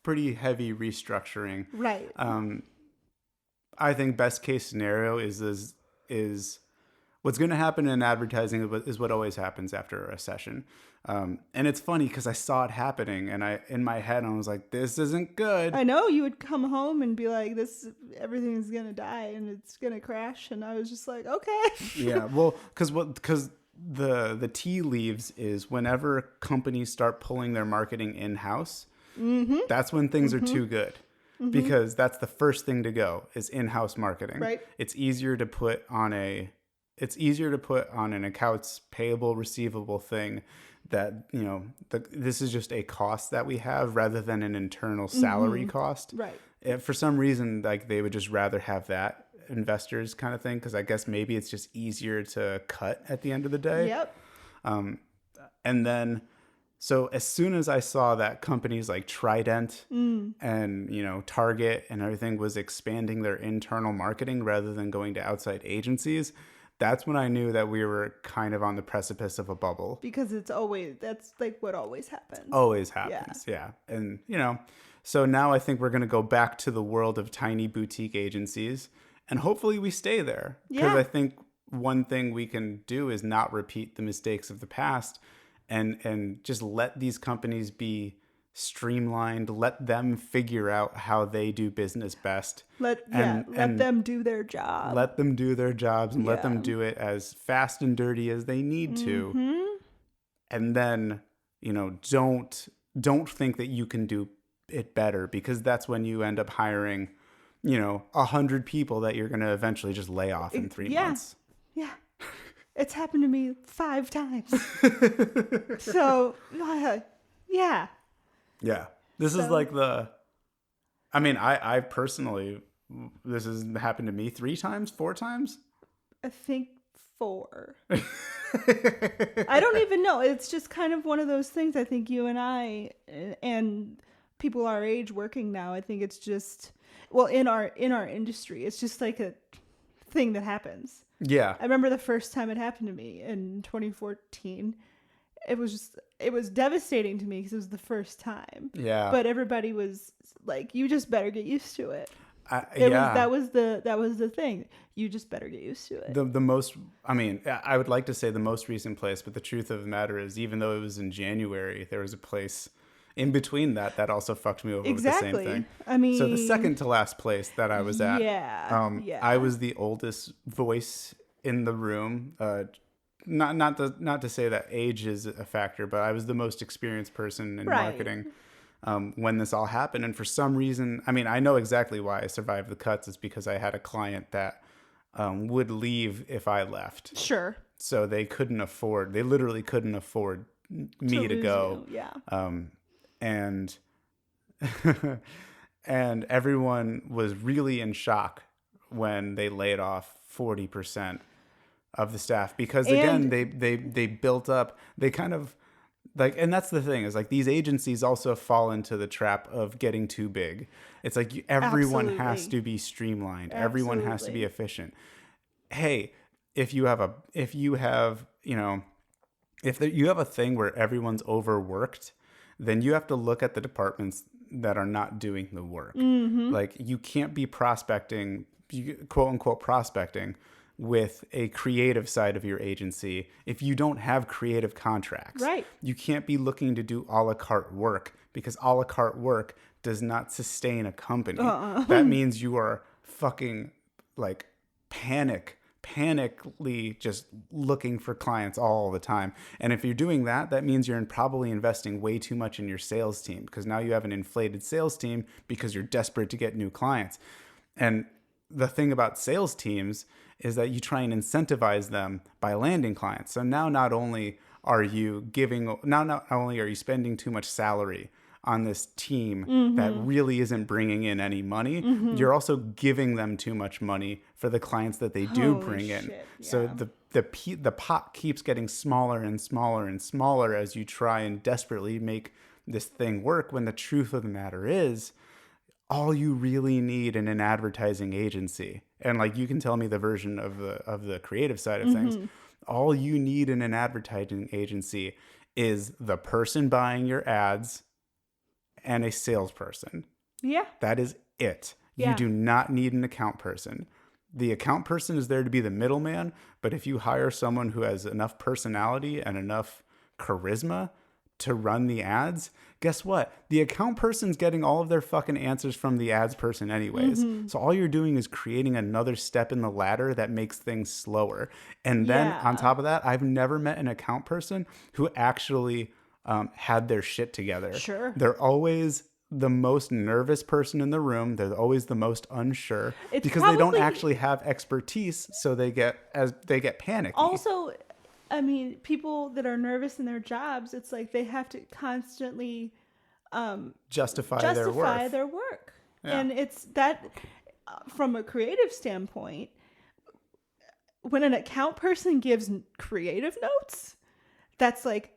pretty heavy restructuring. Right. I think best case scenario is what's going to happen in advertising is what always happens after a recession. And it's funny because I saw it happening, and in my head I was like, "This isn't good." I know you would come home and be like, everything's gonna die and it's gonna crash, and I was just like, okay. Yeah, well, because the tea leaves is whenever companies start pulling their marketing in house, mm-hmm. that's when things mm-hmm. are too good. Mm-hmm. Because that's the first thing to go is in-house marketing. Right. It's easier to put on an accounts payable receivable thing that, you know, this is just a cost that we have rather than an internal salary mm-hmm. cost. Right. For some reason, like they would just rather have that investors kind of thing. Cause I guess maybe it's just easier to cut at the end of the day. Yep. And then, so as soon as I saw that companies like Trident and, you know, Target and everything was expanding their internal marketing rather than going to outside agencies, that's when I knew that we were kind of on the precipice of a bubble. Because that's like what always happens. Always happens, yeah. And, you know, so now I think we're going to go back to the world of tiny boutique agencies, and hopefully we stay there. Because I think one thing we can do is not repeat the mistakes of the past and just let these companies be streamlined, let them figure out how they do business best. Let them do their job. Let them do their jobs and let them do it as fast and dirty as they need to. Mm-hmm. And then, you know, don't think that you can do it better, because that's when you end up hiring, you know, 100 people that you're going to eventually just lay off in 3 months. Yeah. It's happened to me 5 times. So, yeah. Yeah. This is like I mean, I personally, this has happened to me 3 times, 4 times? I think 4. I don't even know. It's just kind of one of those things. I think you and I and people our age working now, I think it's just, well, in our industry, it's just like a thing that happens. Yeah. I remember the first time it happened to me in 2014. it was devastating to me because it was the first time. Yeah. But everybody was like, you just better get used to it. That was the thing. You just better get used to it. The most, I mean, I would like to say the most recent place, but the truth of the matter is, even though it was in January, there was a place in between that also fucked me over with the same thing. I mean, so the second to last place that I was at, I was the oldest voice in the room. Not to say that age is a factor, but I was the most experienced person in marketing when this all happened. And for some reason, I mean, I know exactly why I survived the cuts. It's because I had a client that would leave if I left. Sure. So they literally couldn't afford me to go. You. Yeah. And and everyone was really in shock when they laid off 40% of the staff, because again, they built up, they kind of like, and that's the thing, is like these agencies also fall into the trap of getting too big. It's like everyone has to be streamlined. Everyone has to be efficient. Hey, if you have a thing where everyone's overworked, then you have to look at the departments that are not doing the work. Mm-hmm. Like, you can't be prospecting, quote unquote prospecting, with a creative side of your agency if you don't have creative contracts. Right. You can't be looking to do a la carte work, because a la carte work does not sustain a company. That means you are fucking like panically just looking for clients all the time. And if you're doing that, that means you're probably investing way too much in your sales team, because now you have an inflated sales team because you're desperate to get new clients. And the thing about sales teams is that you try and incentivize them by landing clients. So now not only are you spending too much salary on this team that really isn't bringing in any money, you're also giving them too much money for the clients that they do bring in. Yeah. So the pot keeps getting smaller and smaller and smaller as you try and desperately make this thing work, when the truth of the matter is, all you really need in an advertising agency, and like, you can tell me the version of the creative side of things, all you need in an advertising agency is the person buying your ads and a salesperson. Yeah. That is it. Yeah. You do not need an account person. The account person is there to be the middleman, but if you hire someone who has enough personality and enough charisma to run the ads, guess what? The account person's getting all of their fucking answers from the ads person anyways. So all you're doing is creating another step in the ladder that makes things slower. And then on top of that, I've never met an account person who actually had their shit together. Sure. They're always the most nervous person in the room. They're always the most unsure because they don't actually have expertise. So they get panicky. Also, I mean, people that are nervous in their jobs, it's like they have to constantly justify their work. Yeah. And it's that, from a creative standpoint, when an account person gives creative notes, that's like,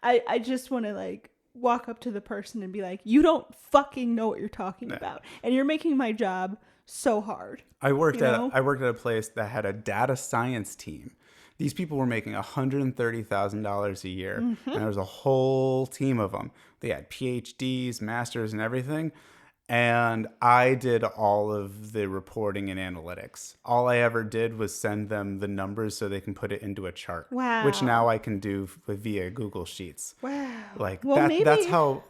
I just want to like walk up to the person and be like, you don't fucking know what you're talking about, and you're making my job so hard. I worked at a place that had a data science team. These people were making $130,000 a year, and there was a whole team of them. They had PhDs, masters, and everything. And I did all of the reporting and analytics. All I ever did was send them the numbers so they can put it into a chart. Wow. Which now I can do via Google Sheets. Wow. Like, that's how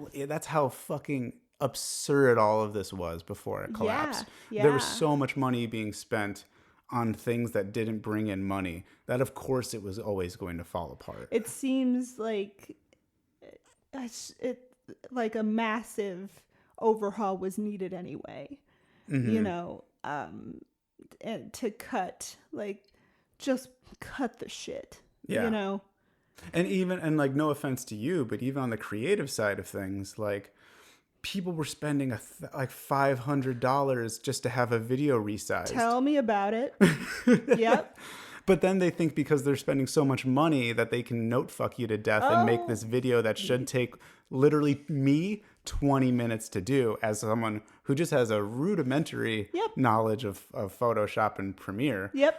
fucking absurd all of this was before it collapsed. Yeah. There was so much money being spent on things that didn't bring in money that, of course, it was always going to fall apart. It seems like like a massive overhaul was needed anyway, you know, and to just cut the shit, you know. And like, no offense to you, but even on the creative side of things, like, people were spending like $500 just to have a video resized. Tell me about it. Yep. But then they think because they're spending so much money that they can note fuck you to death and make this video that should take literally me 20 minutes to do, as someone who just has a rudimentary knowledge of Photoshop and Premiere. Yep.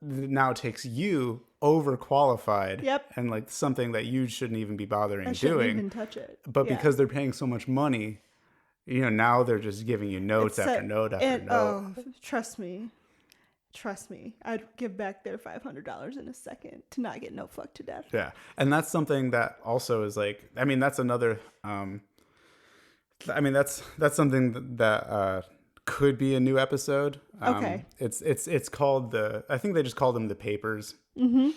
Now it takes you overqualified. Yep. And like something that you shouldn't even be bothering I shouldn't doing. even touch it. But because they're paying so much money, you know, now they're just giving you notes after note after note. Oh, trust me. I'd give back their $500 in a second to not get no fucked to death. Yeah. And that's something that also is like, I mean, that's another, that's something that could be a new episode. Okay. It's called I think they just called them the papers. Mm-hmm.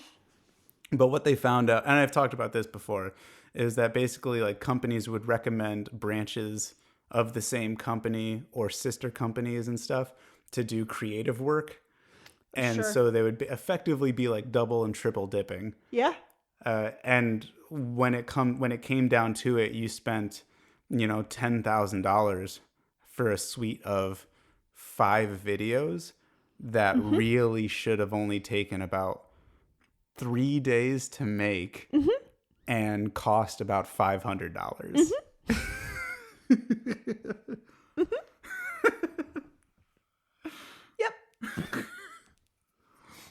But what they found out, and I've talked about this before, is that basically like companies would recommend branches of the same company or sister companies and stuff to do creative work. And so they would effectively be like double and triple dipping. Yeah. And when it came down to it, you spent, you know, $10,000 for a suite of 5 videos that really should have only taken about 3 days to make and cost about $500. Yep.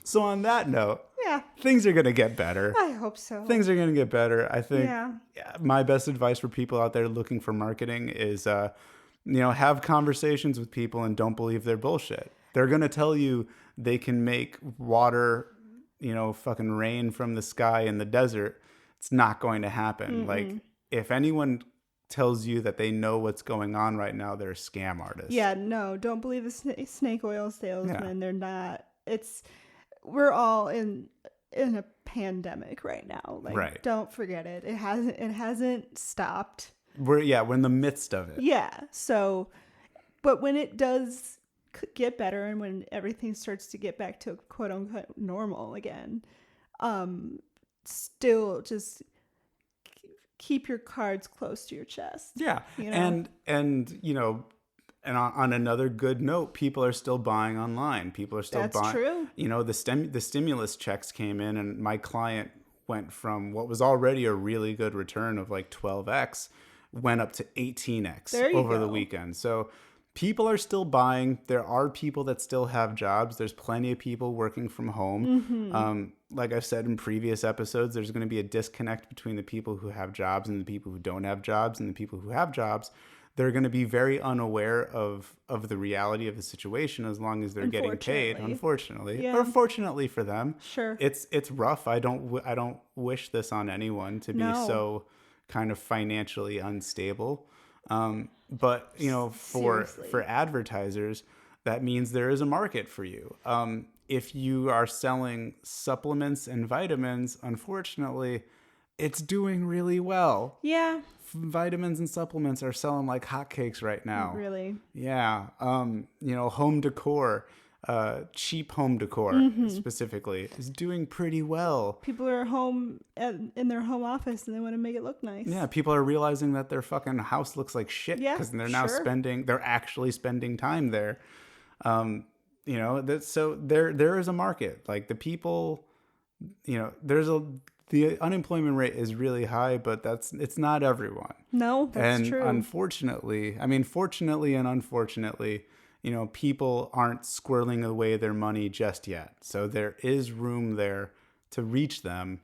So on that note, Yeah. things are going to get better. I hope so. Things are going to get better. I think Yeah. my best advice for people out there looking for marketing is, have conversations with people and don't believe their bullshit. They're going to tell you they can make water, fucking rain from the sky in the desert. It's not going to happen. Like, if anyone tells you that they know what's going on right now, they're a scam artist. Yeah, no, don't believe the snake oil salesmen. Yeah. They're not. We're all in a pandemic right now. Like, right. Don't forget it. It hasn't stopped. We're in the midst of it. Yeah. So, but when it does get better and when everything starts to get back to quote unquote normal again, still just keep your cards close to your chest. Yeah. And on another good note, people are still buying online. People are still buying. That's true. The stimulus checks came in, and my client went from what was already a really good return of like 12x, went up to 18x over the weekend. So people are still buying. There are people that still have jobs. There's plenty of people working from home. Mm-hmm. Like I've said in previous episodes, there's going to be a disconnect between the people who have jobs and the people who don't have jobs, and the people who have jobs, they're going to be very unaware of the reality of the situation as long as they're getting paid, unfortunately. Yeah. Or fortunately for them. Sure. It's rough. I don't wish this on anyone to be so kind of financially unstable. But for advertisers, that means there is a market for you. If you are selling supplements and vitamins, unfortunately, it's doing really well. Yeah. Vitamins and supplements are selling like hotcakes right now. Really? Yeah. Home decor, cheap home decor specifically, is doing pretty well. People are home in their home office and they want to make it look nice. Yeah. People are realizing that their fucking house looks like shit because they're now they're actually spending time there. So there is a market. Like the people, the unemployment rate is really high, but it's not everyone. No, that's true. And fortunately and unfortunately, people aren't squirreling away their money just yet. So there is room there to reach them.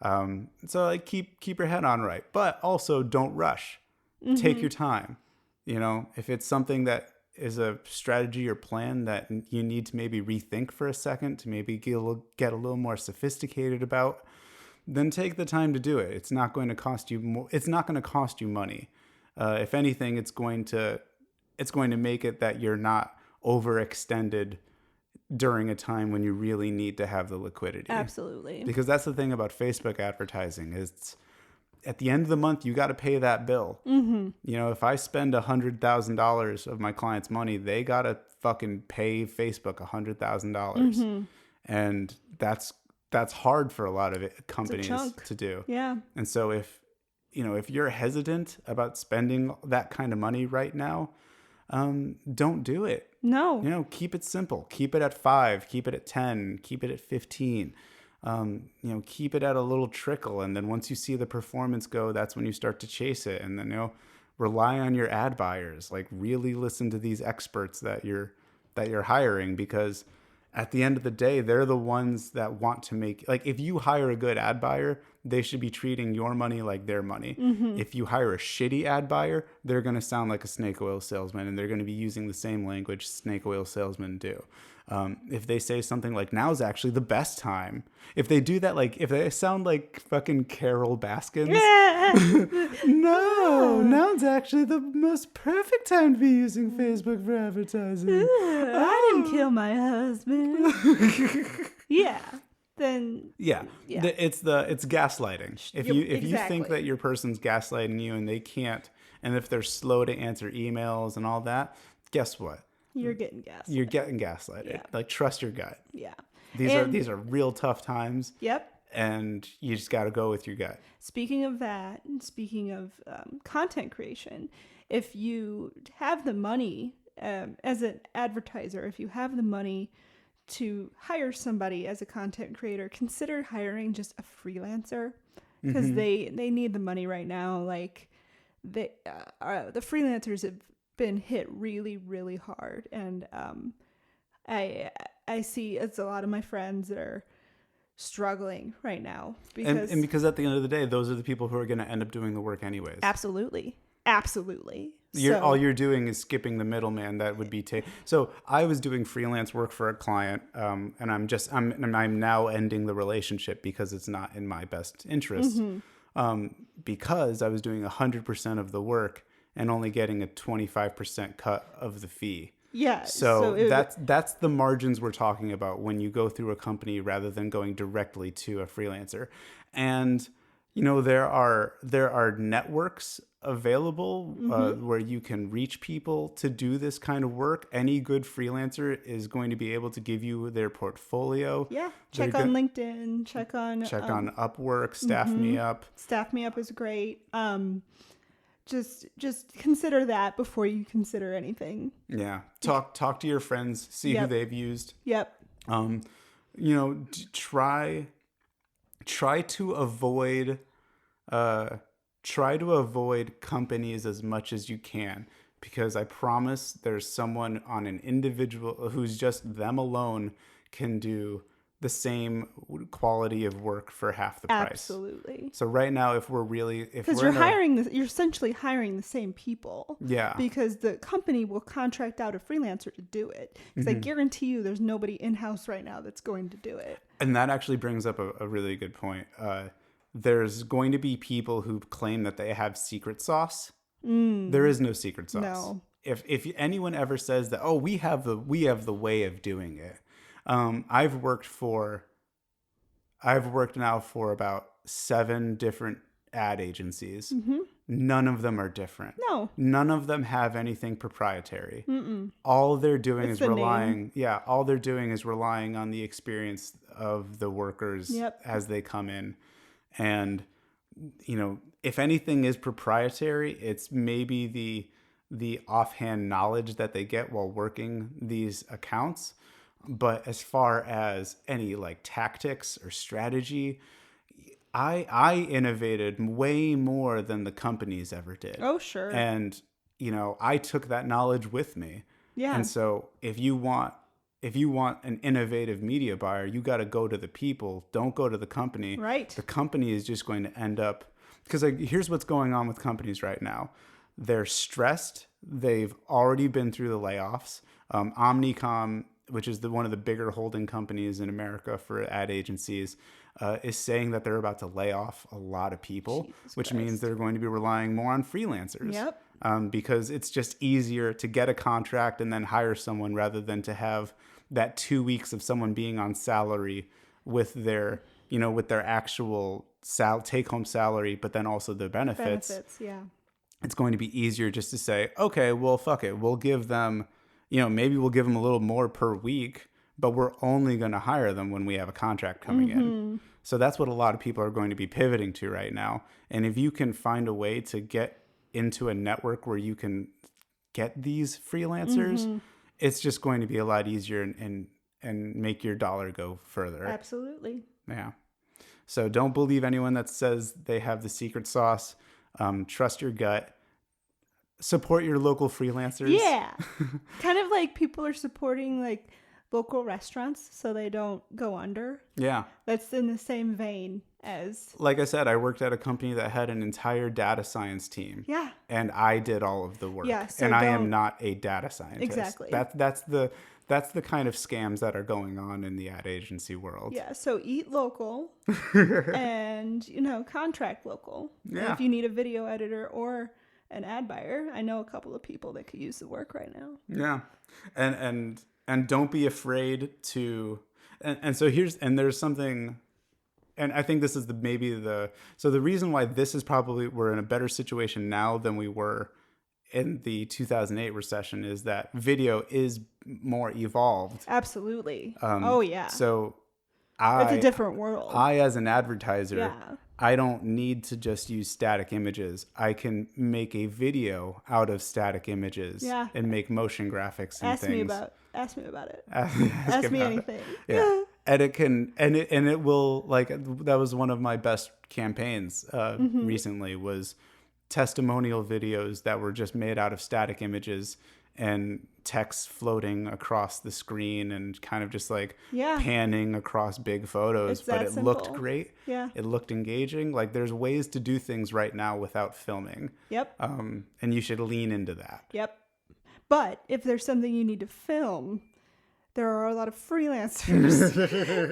So like keep your head on right, but also don't rush. Mm-hmm. Take your time. If it's something that is a strategy or plan that you need to maybe rethink for a second to maybe get a little more sophisticated about, then take the time to do it. It's not going to cost you more. It's not going to cost you money. If anything, it's going to make it that you're not overextended during a time when you really need to have the liquidity. Absolutely. Because that's the thing about Facebook advertising is at the end of the month, you got to pay that bill. Mm-hmm. If I spend $100,000 of my client's money, they got to fucking pay Facebook $100,000. Mm-hmm. And that's hard for a lot of companies to do. Yeah. And so if you're hesitant about spending that kind of money right now, don't do it. No. Keep it simple. Keep it at 5, keep it at 10, keep it at 15. Keep it at a little trickle. And then once you see the performance go, that's when you start to chase it. And then, rely on your ad buyers, like really listen to these experts that you're hiring, because at the end of the day, they're the ones that want to make, like, if you hire a good ad buyer, they should be treating your money like their money. If you hire a shitty ad buyer, they're going to sound like a snake oil salesman, and they're going to be using the same language snake oil salesmen do. If they say something like, now's actually the best time, if they do that, like, if they sound like fucking Carol Baskins, no, now's actually the most perfect time to be using Facebook for advertising. I didn't kill my husband. Then it's gaslighting. If you think that your person's gaslighting you and they can't, and if they're slow to answer emails and all that, guess what? You're getting gaslighted. You're getting gaslighted. Yeah. Like, trust your gut. Yeah. These are real tough times. Yep. And you just got to go with your gut. Speaking of that, and speaking of content creation, if you have the money as an advertiser, if you have the money to hire somebody as a content creator, consider hiring just a freelancer, because they need the money right now. Like, the freelancers have been hit really, really hard, and I see it's a lot of my friends that are struggling right now because and because at the end of the day, those are the people who are going to end up doing the work anyways. Absolutely. All you're doing is skipping the middleman that would be so I was doing freelance work for a client, and I'm now ending the relationship because it's not in my best interest, because I was doing 100% of the work and only getting a 25% cut of the fee. Yeah. So that's the margins we're talking about when you go through a company rather than going directly to a freelancer. And there are networks available where you can reach people to do this kind of work. Any good freelancer is going to be able to give you their portfolio. Yeah. Check on LinkedIn. Check on Upwork. Staff Me Up. Staff Me Up is great. Just consider that before you consider anything. Yeah. Talk to your friends, see who they've used. Yep. Try to avoid companies as much as you can, because I promise there's someone on an individual who's just them alone can do the same quality of work for half the price. Absolutely. So right now, because you're essentially hiring the same people. Yeah. Because the company will contract out a freelancer to do it. Because I guarantee you, there's nobody in house right now that's going to do it. And that actually brings up a really good point. There's going to be people who claim that they have secret sauce. There is no secret sauce. No. If anyone ever says that, we have the way of doing it. I've worked now for about 7 different ad agencies. None of them are different. No. None of them have anything proprietary. All they're doing is relying on the experience of the workers as they come in. And if anything is proprietary, it's maybe the offhand knowledge that they get while working these accounts. But as far as any like tactics or strategy, I innovated way more than the companies ever did. Oh, sure. And, I took that knowledge with me. Yeah. And so if you want an innovative media buyer, you got to go to the people. Don't go to the company. Right. The company is just going to end up, because here's what's going on with companies right now. They're stressed. They've already been through the layoffs. Omnicom, which is one of the bigger holding companies in America for ad agencies, is saying that they're about to lay off a lot of people, which means they're going to be relying more on freelancers. Yep. Because it's just easier to get a contract and then hire someone rather than to have that 2 weeks of someone being on salary with their actual take-home salary, but then also the benefits. Yeah. It's going to be easier just to say, okay, well, fuck it. We'll give them, maybe we'll give them a little more per week, but we're only going to hire them when we have a contract coming in. So that's what a lot of people are going to be pivoting to right now. And if you can find a way to get into a network where you can get these freelancers, it's just going to be a lot easier and make your dollar go further. Absolutely. Yeah. So don't believe anyone that says they have the secret sauce. Trust your gut. Support your local freelancers. Yeah. Kind of like people are supporting like local restaurants so they don't go under. Yeah. That's in the same vein as... Like I said, I worked at a company that had an entire data science team. Yeah. And I did all of the work. Yeah, so and I am not a data scientist. Exactly. That's the kind of scams that are going on in the ad agency world. Yeah, so eat local and, contract local. Yeah. And if you need a video editor or an ad buyer, I know a couple of people that could use the work right now. Yeah. And don't be afraid to, and so there's something, and I think this is so the reason why this is probably, we're in a better situation now than we were in the 2008 recession is that video is more evolved. Absolutely. Oh yeah. So it's a different world. I, as an advertiser, yeah. I don't need to just use static images. I can make a video out of static images and make motion graphics and Ask things. Ask me about it. Ask me anything. Yeah. And it will, like, that was one of my best campaigns recently, was testimonial videos that were just made out of static images and text floating across the screen and kind of just like panning across big photos, but it looked great. Yeah. It looked engaging. Like, there's ways to do things right now without filming. Yep. And you should lean into that. Yep. But if there's something you need to film, there are a lot of freelancers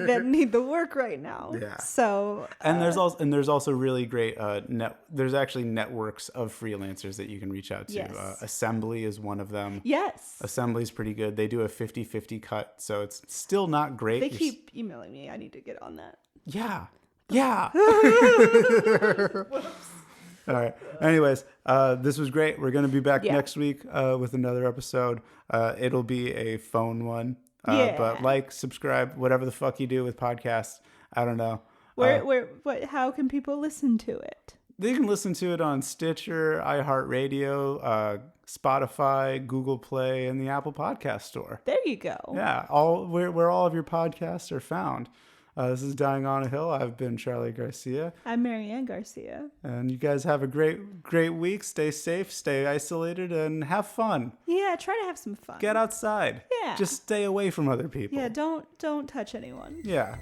that need the work right now. Yeah. So and there's also really great there's actually networks of freelancers that you can reach out to. Yes. Assembly is one of them. Yes. Assembly is pretty good. They do a 50-50 cut, so it's still not great. They keep emailing me. I need to get on that. Yeah. Yeah. All right. Anyways, this was great. We're going to be back next week with another episode. It'll be a phone one. But subscribe, whatever the fuck you do with podcasts. I don't know. How can people listen to it? They can listen to it on Stitcher, iHeartRadio, Spotify, Google Play, and the Apple Podcast Store. There you go. Yeah, where all of your podcasts are found. This is Dying on a Hill. I've been Charlie Garcia. I'm Marianne Garcia. And you guys have a great week. Stay safe, stay isolated, and have fun. Yeah, try to have some fun. Get outside. Yeah. Just stay away from other people. Yeah, don't touch anyone. Yeah.